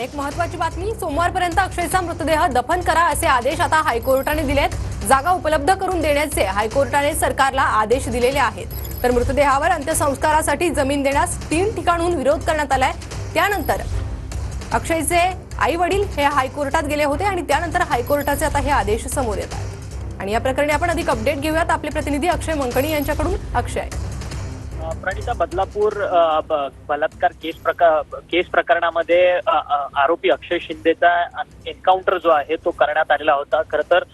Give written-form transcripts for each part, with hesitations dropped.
आणि एक महत्त्वाची बातमी, सोमवारपर्यंत अक्षयचा मृतदेह दफन करा असे आदेश आता हायकोर्टाने दिलेत। जागा उपलब्ध करून देण्याचे हायकोर्टाने सरकारला आदेश दिलेले आहेत। तर मृतदेहावर अंत्यसंस्कारासाठी जमीन देण्यास 3 ठिकाणून विरोध करण्यात आलाय। त्यानंतर अक्षयचे आई वडील हे हायकोर्टात गेले होते आणि त्यानंतर हायकोर्टाचे आता हे आदेश समोर येत आहेत। आणि या प्रकरणी आपण अधिक अपडेट घेऊयात आपले प्रतिनिधी अक्षय मंकणी यांच्याकडून। अक्षय, प्रणिता, बदलापूर बलात्कार केस प्रकरणामध्ये आरोपी अक्षय शिंदेचा एन्काउंटर जो आहे तो करण्यात आलेला होता। खरं तर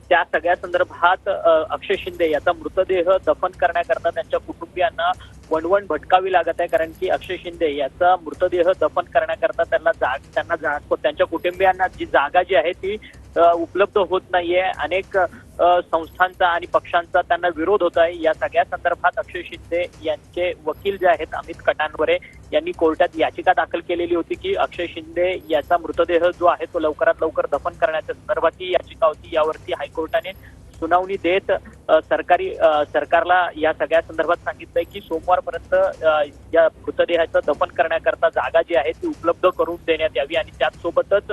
त्या सगळ्या संदर्भात अक्षय शिंदे याचा मृतदेह दफन करण्याकरता त्यांच्या कुटुंबियांना वणवण भटकावी लागत आहे, कारण की अक्षय शिंदे याचा मृतदेह दफन करण्याकरता त्यांच्या कुटुंबियांना जी जागा जी आहे ती उपलब्ध होत नाहीये। अनेक संस्थांचा आणि पक्षांचा त्यांना विरोध होत आहे। या सगळ्या संदर्भात अक्षय शिंदे यांचे वकील जे आहेत अमित कटानवरे यांनी कोर्टात याचिका दाखल केलेली होती की अक्षय शिंदे याचा मृतदेह जो आहे तो लवकरात लवकर दफन करण्याच्या संदर्भात ही याचिका होती। यावरती हायकोर्टाने सुनावणी देत सरकारला या सगळ्या संदर्भात सांगितलंय की सोमवारपर्यंत या मृतदेहाचं दफन करण्याकरता जागा जी आहे ती उपलब्ध करून देण्यात यावी। आणि त्याचसोबतच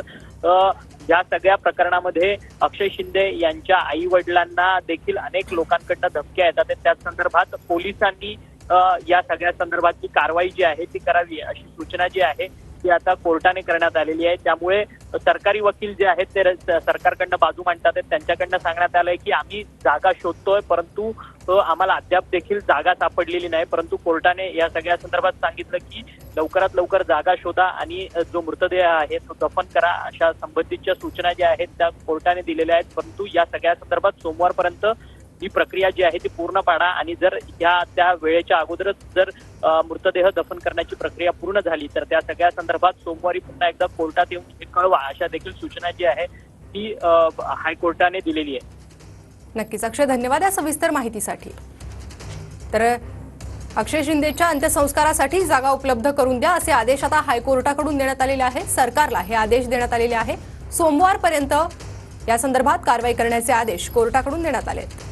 या सगळ्या प्रकरणामध्ये अक्षय शिंदे यांच्या आई वडिलांना देखील अनेक लोकांकडनं धमक्या येतात। त्याच संदर्भात पोलिसांनी या सगळ्या संदर्भातची कारवाई जी आहे ती करावी अशी सूचना जी आहे ती आता कोर्टाने करण्यात आलेली आहे। त्यामुळे सरकारी वकील जे आहेत ते सरकारकडनं बाजू मांडतात। त्यांच्याकडनं सांगण्यात आलंय की आम्ही जागा शोधतोय, परंतु आम्हाला अद्याप देखील जागा सापडलेली नाही। परंतु कोर्टाने या सगळ्या संदर्भात सांगितलं की लवकरात लवकर जागा शोधा आणि जो मृतदेह आहे तो दफन करा अशा संबंधितच्या सूचना ज्या आहेत त्या कोर्टाने दिलेल्या आहेत। परंतु या सगळ्या संदर्भात सोमवारपर्यंत ही प्रक्रिया जी आहे ती पूर्ण पाडा आणि जर त्या वेळेच्या अगोदरच जर मृतदेह दफन करण्याची प्रक्रिया पूर्ण झाली तर त्या सगळ्या संदर्भात सोमवारी पुन्हा एकदा कोर्टात येऊन हे कळवा अशा देखील सूचना जी आहे ती हायकोर्टाने दिलेली आहे। नक्कीच अक्षय, धन्यवाद या सविस्तर माहितीसाठी। तर अक्षय शिंदेच्या अंत्यसंस्कारासाठी जागा उपलब्ध करून द्या असे आदेश आता हायकोर्टाकडून देण्यात आलेले आहे। सरकारला हे आदेश देण्यात आलेले आहे। सोमवारपर्यंत या संदर्भात कारवाई करण्याचे आदेश कोर्टाकडून देण्यात आले आहेत।